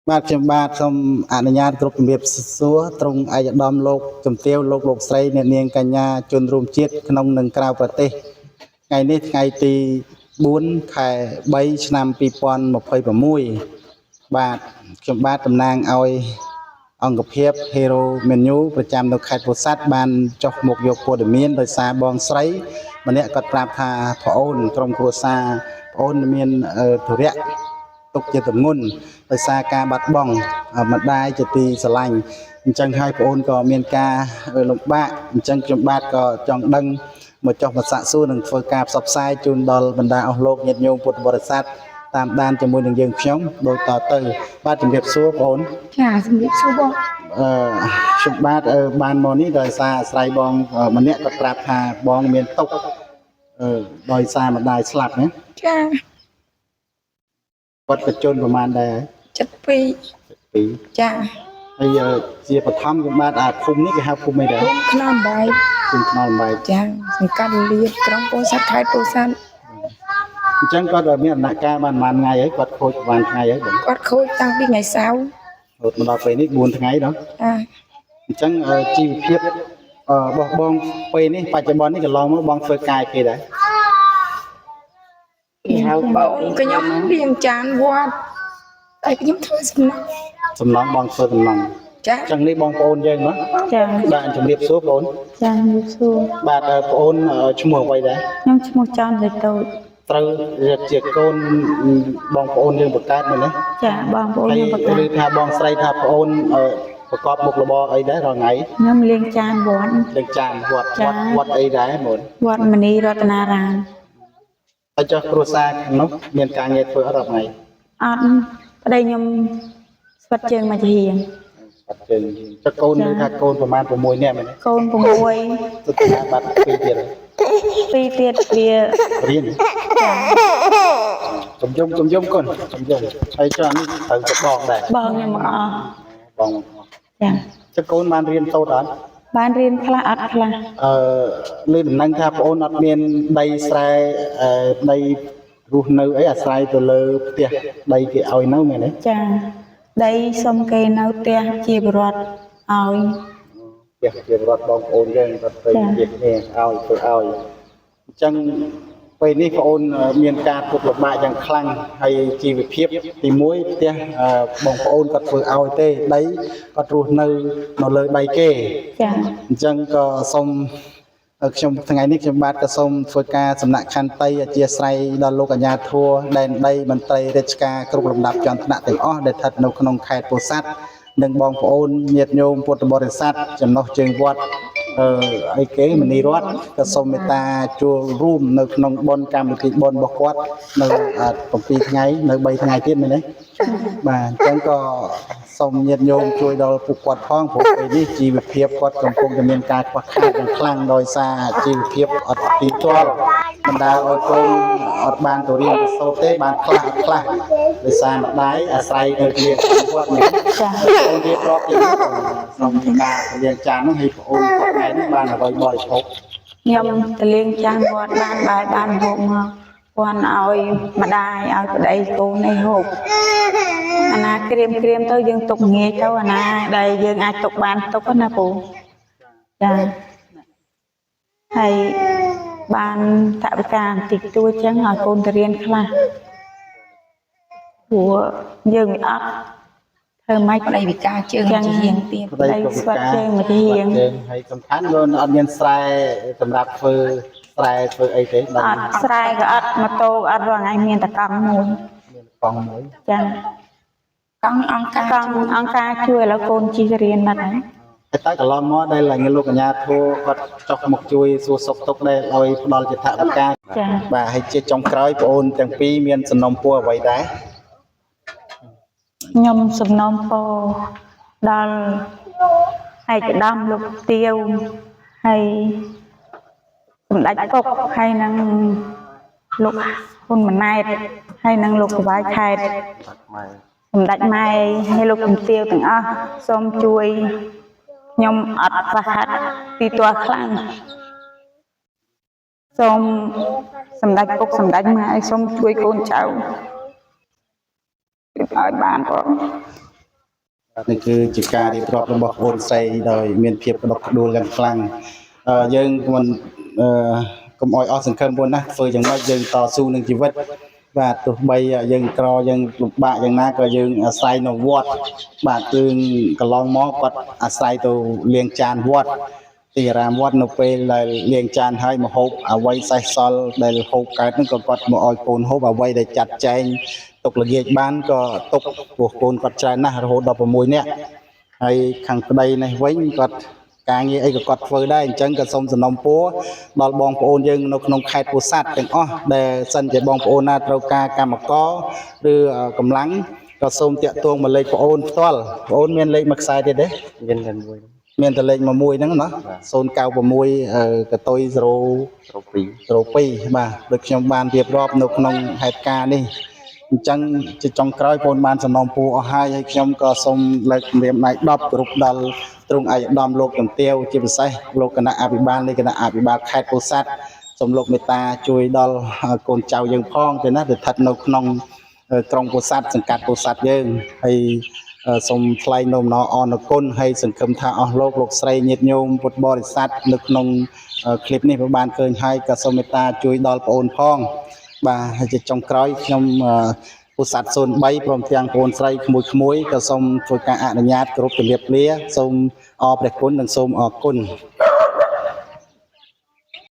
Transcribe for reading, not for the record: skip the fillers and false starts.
បាទខ្ញុំបាទសូមអនុញ្ញាតគ្រប់ជំរាបសួរត្រង់ឯកឧត្តមលោកជំទាវលោកស្រីអ្នកនាងកញ្ញាជនរួមជាតិក្នុងនិងក្រៅប្រទេសថ្ងៃនេះថ្ងៃទី4ខែ3ឆ្នាំ2026បាទខ្ញុំបាទតំណាងឲ្យអង្គភាព Hero Menu ប្រចាំនៅខេត្តពោធិ៍សាត់បានចុះមកយកព័ត៌មានដោយសារបងស្រីម្នាក់គាត់ប្រាប់ថាប្អូនក្រុមគ្រួសារប្អូនមានធុរៈទុកជាទម្ងន់ដោយសារការបាត់បង់ម្ដាយជាទីស្រឡាញ់អញ្ចឹងហើយប្អូនក៏មានការលំបាកអញ្ចឹងខ្ញុំបាទក៏ចង់ដឹងមកចុះមកសាកសួរនិងធ្វើការផ្សព្វផ្សាយជូនដល់បណ្ដាអស់លោកញាតិញោមពុទ្ធបរិស័ទតាមដានជាមួយនឹងយើងខ្ញុំដូចតទៅបាទជំរាបសួរបងអូនចាជំរាបសួរបងខ្ញុំបាទបានមកនេះដោយសារអាស្រ័យបងម្នាក់គាត់ប្រាប់ថាបងមានទុកដោយសារម្ដាយស្លាប់ណាចាគាត់បញ្ជូនប្រហែលដែរ72ចាហើយជាបឋមខ្ញុំបាទអាភូមិនេះគេហៅភូមិអីដែរខ្នំបែកភូមិខ្នំបែកចាសង្កាត់លៀបក្រុងពោធិ៍សាត់ខេត្តពោធិ៍សាត់អញ្ចឹងគាត់មានដំណាក់កាលបានប្រហែលថ្ងៃហើយគាត់ខូចប្រហែលថ្ងៃហើយគាត់ខូចតាំងពីថ្ងៃសៅរ៍រហូតមកដល់ពេលនេះ4ថ្ងៃដល់អញ្ចឹងជីវភាពរបស់បងពេលនេះបច្ចុប្បន្ននេះកន្លងមកបងធ្វើការគេដែរគេហៅបងខ្ញុំរៀងចានវត្តតែខ្ញុំធ្វើសំណងបងធ្វើសំណងចាអញ្ចឹងនេះបងប្អូនយើងណាចាបាទជំរាបសួរបងចាជំរាបសួរបាទបងប្អូនឈ្មោះអ្វីដែរខ្ញុំឈ្មោះច័ន្ទលេតូចត្រូវជាកូនបងប្អូនយើងបង្កើតមែនទេចាបងប្អូនខ្ញុំបង្កើតឬថាបងស្រីថាប្អូនប្រកបមុខរបរអីដែររាល់ថ្ងៃខ្ញុំលេងចានវត្តលេងចានវត្តអីដែរមុនវត្តមនីរតនារាមហើយចុះគ្រួសារនោះមានការងារធ្វើអត់ថ្ងៃអត់ប្តីខ្ញុំស្វិតជើងមកជាហៀងស្វិតជើងចុះកូនឬថាកូនប្រហែល6នាក់មែនទេកូន6ទៅតាមបាត់2ទៀតវារៀនចំយំកូនចំយំហើយចុះនេះត្រូវទៅបងដែរបងខ្ញុំមកអស់បងចាចុះកូនបានរៀនសូត្រអត់បានរៀនខ្លះអត់ខ្លះលើដំណឹងថាប្អូនអត់មានដីស្រែដីរស់នៅអីអាស្រ័យទៅលើផ្ទះដីគេឲ្យនៅមែនទេចាដីសុំគេនៅផ្ទះជាបរដ្ឋឲ្យផ្ទះជាបរដ្ឋបងប្អូនយើងគាត់ទៅជាគ្នាឲ្យធ្វើឲ្យអញ្ចឹងពេលនេះបងអូនមានការទុកលំបាកយ៉ាងខ្លាំងហើយជីវភាពទី1ផ្ទះបងប្អូនគាត់ធ្វើឲ្យទេដីគាត់រស់នៅលើដីគេចាអញ្ចឹងក៏សូមខ្ញុំថ្ងៃនេះខ្ញុំបាទក៏សូមធ្វើការសំណាក់ខន្តីអធិស្ឋានដល់លោកអាជ្ញាធរដែនដីមន្ត្រីរាជការគ្រប់លំដាប់ជាន់ថ្នាក់ទាំងអស់ដែលស្ថិតនៅក្នុងខេត្តពោធិ៍សាត់និងបងប្អូនញាតិញោមពុទ្ធបរិស័ទចំណុះជើងវត្តអីគេមនីរតក៏សូមមេត្តាចូលរួមនៅក្នុងបុណ្យកម្មវិធីបុណ្យរបស់គាត់នៅ7ថ្ងៃនៅ3ថ្ងៃទៀតមែនទេបាទអញ្ចឹងក៏សូមញាតិញោមជួយដល់ពួកគាត់ផងព្រោះពេលនេះជីវភាពគាត់កំពុងតែមានការខ្វះខាតយ៉ាងខ្លាំងដោយសារជីវភាពអត់ទីទាល់បណ្ដាលឲ្យកូនអត់បានទៅរៀនទៅសូត្រទេបានខ្លះដោយសារម្ដាយអាស្រ័យនៅគ្នាគាត់នេះចាអូនរៀបរាប់ពីសូមការលៀងចាននោះឲ្យប្អូនគាត់ឯនេះបានអ្វីបរិភោគខ្ញុំទៅលៀងចានវត្តបានបាយបានហូបមកគាត់ឲ្យម្ដាយឲ្យប្តីកូននេះហូបអាណាក្រៀមទៅយើងទុកងាយទៅអាណាដែលយើងអាចទុកបានទុកណាពូចាហើយបានថវិកាបន្តិចតួចចឹងឲ្យកូនទៅរៀនខ្លះព្រោះយើងវាអត់ធ្វើម៉េចប្តីវិការជើងជាហៀងទៀតប្តីស្វាត់ជើងមកជាហៀងហើយសំខាន់គឺអត់មានស្រែសម្រាប់ធ្វើស្រែធ្វើអីទេអត់ស្រែក៏អត់ម៉ូតូអត់រាល់ថ្ងៃមានតែកង់មួយចាកង់អង្គការជួយឥឡូវកូនជិះរៀនបាត់ហើយតែកន្លងមកដែលលោកកញ្ញាធัวគាត់ចុះមកជួយសួរសុខទុក្ខដែលឲ្យផ្ដល់ជាថវិកាបាទហើយជាចុងក្រោយបងអូនទាំងពីរមានសំណុំពរអ្វីដែរខ្ញុំសំណូមពរដល់ឯកឧត្តមលោកទាវហើយសម្ដេចពុកហើយនឹងលោកហ៊ុនម៉ាណែតហើយនឹងលោកសវាយខេត្តសម្ដេចម៉ែហើយលោកជំទាវទាំងអស់សូមជួយខ្ញុំអត់ប្រហាត់ទីទាល់ខ្លាំងសូមសម្ដេចពុកសម្ដេចម៉ែសូមជួយកូនចៅឲ្យបានបង នេះគឺជាការរៀបរាប់របស់បងស្រីដោយមានភាពក្តុកក្តួលយ៉ាងខ្លាំងយើងមិនកុំអោយអស់សង្ឃឹមបងណាធ្វើយ៉ាងម៉េចយើងតស៊ូនឹងជីវិតបាទទោះបីយើងក្រយើងលំបាកយ៉ាងណាក៏យើងអាស្រ័យនៅវត្តបាទគឺកន្លងមកគាត់អាស្រ័យទៅលាងចានវត្តទីអារាមវត្តនៅពេលដែលលាងចានហើយមកហូបអ្វីសេះសល់ដែលហូបកើតហ្នឹងក៏គាត់មកឲ្យកូនហូបអ្វីដែលចាត់ចែងទុកល្ងាចបានក៏ទុកពោះកូនគាត់ច្រើនណាស់រហូតដល់6នាក់ហើយខាងប្តីនេះវិញគាត់ការងារអីក៏គាត់ធ្វើដែរអញ្ចឹងក៏សូមសំណូមពរដល់បងប្អូនយើងនៅក្នុងខេត្តពោធិ៍សាត់ទាំងអស់ដែលសិនជាបងប្អូនណាត្រូវការកម្មករឬកម្លាំងក៏សូមតាក់ទងមកលេខប្អូនផ្ទាល់ប្អូនមានលេខមួយខ្សែទៀតទេមានតែមួយមានតែលេខមួយហ្នឹងណា096កតុយ002បាទដូចខ្ញុំបានរៀបរាប់នៅក្នុងហេតុការណ៍នេះអញ្ចឹងជាចុងក្រោយបងបានសំណូមពរអស់ហើយខ្ញុំក៏សូមលើកជំរាបដៃ10គ្រប់ដល់ទ្រង់ឯកឧត្តមលោកជំទាវជាពិសេសលោកគណៈអភិបាលនៃគណៈអភិបាលខេត្តពោធិ៍សាត់សូមលោកមេត្តាជួយដល់កូនចៅយើងផងទៅណាដែលស្ថិតនៅក្នុងក្រុងពោធិ៍សាត់សង្កាត់ពោធិ៍សាត់យើងហើយសូមថ្លែងនូវអំណរអរគុណហើយសង្ឃឹមថាអស់លោកស្រីញាតិញោមពុទ្ធបរិស័ទនៅក្នុងคลิปនេះបានឃើញហើយក៏សូមមេត្តាជួយដល់បងអូនផងបាទហើយជាចុងក្រោយខ្ញុំពុទ្ធសាស03ព្រមទាំងបងអូនស្រីក្មួយក៏សូមធ្វើការអនុញ្ញាតគ្រប់ជំរាបលាសូមអរព្រះគុណនិងសូមអរគុណ